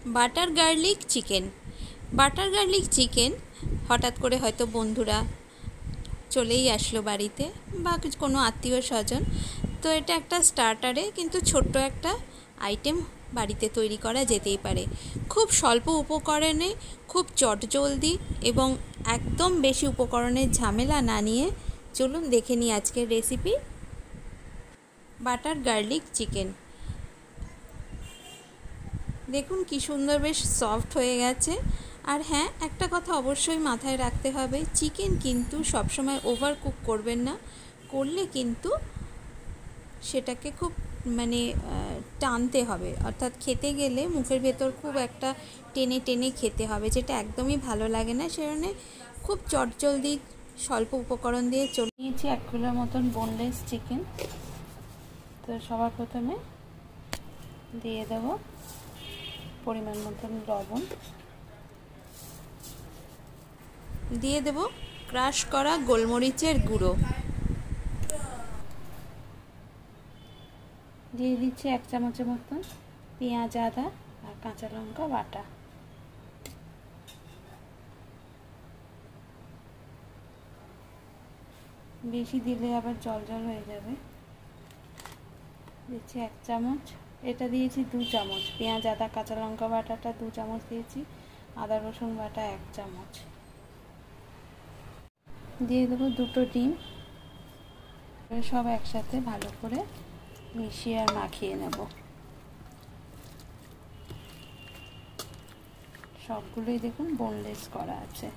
Butter garlic chicken. Butter garlic chicken হঠাৎ করে হয়তো বন্ধুরা চলেই আসলো বাড়িতে বা কোনো আত্মীয় স্বজন, তো এটা একটা স্টার্টারে কিন্তু ছোট্ট একটা আইটেম বাড়িতে তৈরি করা যেতেই পারে। খুব স্বল্প উপকরণে খুব চটজলদি এবং একদম বেশি উপকরণের ঝামেলা না নিয়ে চলুন দেখে নিই আজকের রেসিপি বাটার গার্লিক চিকেন। দেখুন কি সুন্দর, বেশ সফট হয়ে গেছে। আর হ্যাঁ, একটা কথা অবশ্যই মাথায় রাখতে হবে, চিকেন কিন্তু সবসময় ওভার কুক করবেন না, করলে কিন্তু সেটাকে খুব টানতে হবে, অর্থাৎ খেতে গেলে মুখের ভেতর খুব একটা টেনে টেনে খেতে হবে, যেটা একদমই ভালো লাগে না। সেজন্য খুব চটজলদি স্বল্প উপকরণ দিয়ে চলে নিয়েছি 1 কিলোর মতন বোনলেস চিকেন। তো সবার প্রথমে দিয়ে দেব পরিমাণ মতন লবণ, দিয়ে দেব ক্রাশ করা গোলমরিচের গুঁড়ো, দিয়ে দিচ্ছি 1 চামচের মতন পেঁয়াজ, আদা আর কাঁচা লঙ্কা বাটা, বেশি দিলে আবার জল জল হয়ে যাবে। দিচ্ছি 1 চামচ, এটা দিয়েছি 2 চামচ, পেঁয়াজ আদা কাঁচা লঙ্কা বাটাটা 2 চামচ দিয়েছি, আদা রসুন বাটা 1 চামচ, দিয়ে দেবো 2টো ডিম। সব একসাথে ভালো করে মিশিয়ে আর মাখিয়ে নেব। সবগুলোই দেখুন বোনলেস করা আছে।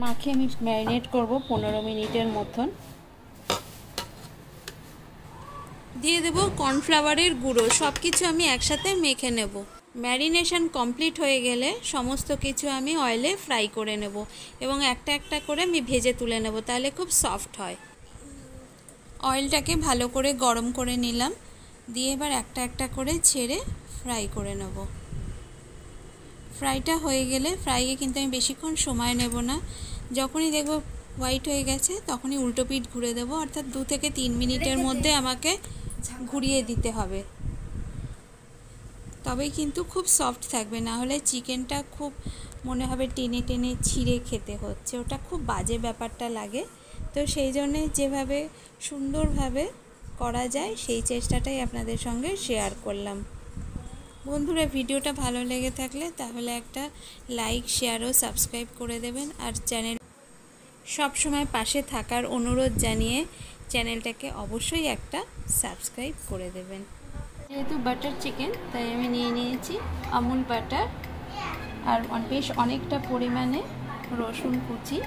মাখিয়ে আমি ম্যারিনেট করব 15 মিনিটের মতন। দিয়ে দেব কর্নফ্লাওয়ারের গুঁড়ো, সব কিছু আমি একসাথে মেখে নেব। ম্যারিনেশন কমপ্লিট হয়ে গেলে সমস্ত কিছু আমি অয়েলে ফ্রাই করে নেব এবং একটা একটা করে আমি ভেজে তুলে নেব, তাহলে খুব সফট হয়। অয়েলটাকে ভালো করে গরম করে নিলাম, দিয়ে এবার একটা একটা করে ছেড়ে ফ্রাই করে নেব। ফ্রাইটা হয়ে গেলে, ফ্রাইয়ে কিন্তু আমি বেশিক্ষণ সময় নেব না, যখনই দেখব হোয়াইট হয়ে গেছে তখনই উল্টো পিঠ ঘুরে দেবো, অর্থাৎ 2 থেকে 3 মিনিটের মধ্যে আমাকে ঘুরিয়ে দিতে হবে, তবেই কিন্তু খুব সফট থাকবে, না হলে চিকেনটা খুব মনে হবে টেনে টেনে ছিঁড়ে খেতে হচ্ছে, ওটা খুব বাজে ব্যাপারটা লাগে। তো সেই জন্যে যেভাবে সুন্দরভাবে করা যায় সেই চেষ্টাটাই আপনাদের সঙ্গে শেয়ার করলাম। বন্ধুরা, ভিডিওটা ভালো লেগে থাকলে তাহলে একটা লাইক, শেয়ার ও সাবস্ক্রাইব করে দেবেন, আর চ্যানেল সবসময় পাশে থাকার অনুরোধ জানিয়ে চ্যানেলটাকে অবশ্যই একটা সাবস্ক্রাইব করে দেবেন। যেহেতু বাটার চিকেন তাই আমি নিয়ে নিয়েছি আমুল বাটার, আর বেশ অনেকটা পরিমাণে রসুন কুচি,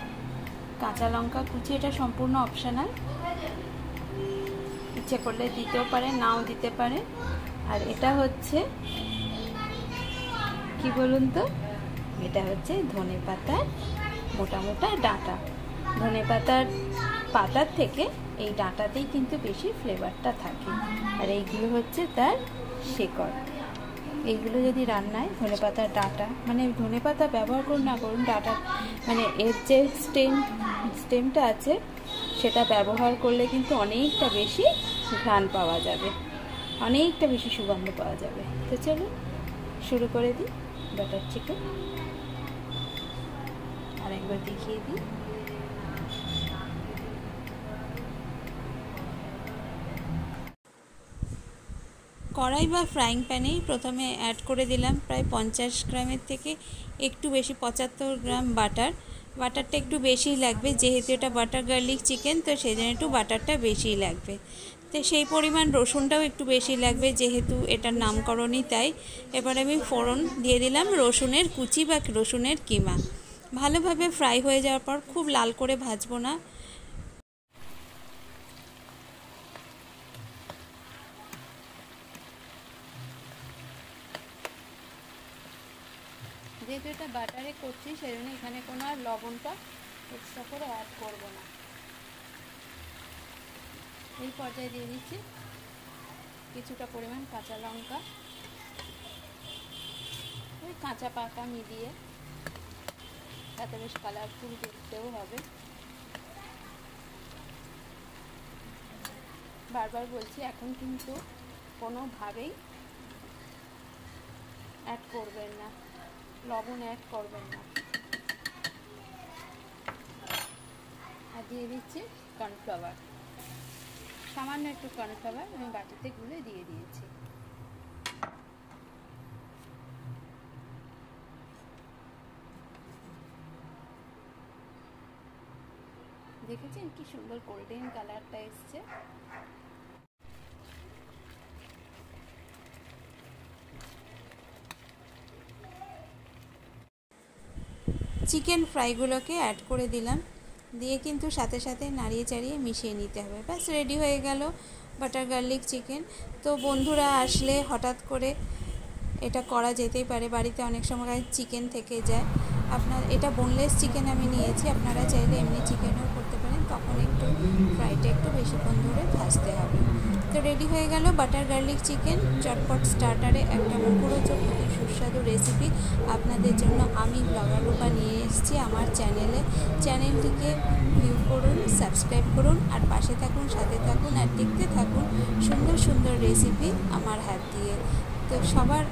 কাঁচা লঙ্কা কুচি, এটা সম্পূর্ণ অপশনাল, ইচ্ছে করলে দিতেও পারে নাও দিতে পারে। আর এটা হচ্ছে কি বলুন তো, এটা হচ্ছে ধনেপাতার মোটা মোটা ডাঁটা। ধনেপাতার পাতার থেকে এই ডাঁটাতেই কিন্তু বেশি ফ্লেভারটা থাকে, আর এইগুলো হচ্ছে তার শেকড়। এইগুলো যদি রান্নায় ধনেপাতার ডাঁটা, ধনেপাতা ব্যবহার করুন না করুন, ডাঁটা এর যে স্টেমটা আছে সেটা ব্যবহার করলে কিন্তু অনেকটা বেশি ঘ্রাণ পাওয়া যাবে, অনেকটা বেশি সুগন্ধ পাওয়া যাবে। তো চলুন শুরু করে দিই বাটার চিকেন। আরেকবার দেখিয়ে দিই। কড়াই বা ফ্রাইং প্যানেই প্রথমে অ্যাড করে দিলাম প্রায় 50 গ্রামের থেকে একটু বেশি, 75 গ্রাম বাটার। বাটারটা একটু বেশিই লাগবে, যেহেতু এটা বাটার গার্লিক চিকেন, তো সেই জন্য একটু বাটারটা বেশিই লাগবে। তো সেই পরিমাণ রসুনটাও একটু বেশি লাগবে, যেহেতু এটার নামকরণই তাই। এবার আমি ফোড়ন দিয়ে দিলাম রসুনের কুচি বা রসুনের কিমা। ভালোভাবে ফ্রাই হয়ে যাওয়ার পর, খুব লাল করে ভাজবো না, যেহেতু এটা বাটারে করছি সেই জন্য এখানে কোনো আর লবণটা এক্সট্রা করে অ্যাড করব না। এই পর্যায়ে দিয়ে দিচ্ছি কিছুটা পরিমাণ কাঁচা লঙ্কা, ওই কাঁচা পাকা মিলিয়ে, তাতে বেশ কালারফুল দেখতেও হবে। বারবার বলছি, এখন কিন্তু কোনোভাবেই অ্যাড করবেন না, লবণ অ্যাড করবেন না। আর দিয়ে দিচ্ছি কর্নফ্লাওয়ার, সামান্য একটু কর্নফ্লাওয়ার আমি বাটিতে গুলে দিয়ে দিয়েছি। দেখেছেন কি সুন্দর গোল্ডেন কালারটা এসছে। চিকেন ফ্রাইগুলোকে অ্যাড করে দিলাম, দিয়ে কিন্তু সাথে সাথে নাড়িয়ে চাড়িয়ে মিশিয়ে নিতে হবে। ব্যাস রেডি হয়ে গেল বাটার গার্লিক চিকেন। তো বন্ধুরা আসলে হঠাৎ করে এটা করা যেতেই পারে, বাড়িতে অনেক সময় চিকেন থেকে যায়। এটা বোনলেস চিকেন আমি নিয়েছি, আপনারা চাইলে এমনি চিকেনও করতে পারেন, তখন একটু ফ্রাইটা একটু বেশিক্ষণ ধরে ভাজতে হবে। তো রেডি হয়ে গেল বাটার গার্লিক চিকেন, চটপট স্টার্টারে একটা মুখরোচক অতি সুস্বাদু রেসিপি আপনাদের জন্য আমি ব্লগার রূপা নিয়ে এসেছি আমার চ্যানেলটিকে ভিউ করুন, সাবস্ক্রাইব করুন, আর পাশে থাকুন, সাথে থাকুন, আর দেখতে থাকুন সুন্দর সুন্দর রেসিপি আমার হাত দিয়ে। তো সবার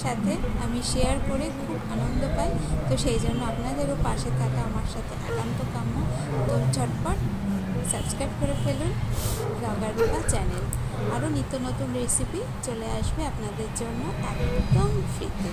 সাথে আমি শেয়ার করে খুব আনন্দ পাই, তো সেই জন্য আপনাদেরও পাশে থাকা আমার সাথে একান্ত কাম্য। তো ঝটপট সাবস্ক্রাইব করে ফেলুন ব্লগার রূপা চ্যানেল। আরও নিত্য নতুন রেসিপি চলে আসবে আপনাদের জন্য একদম ফ্রিতে।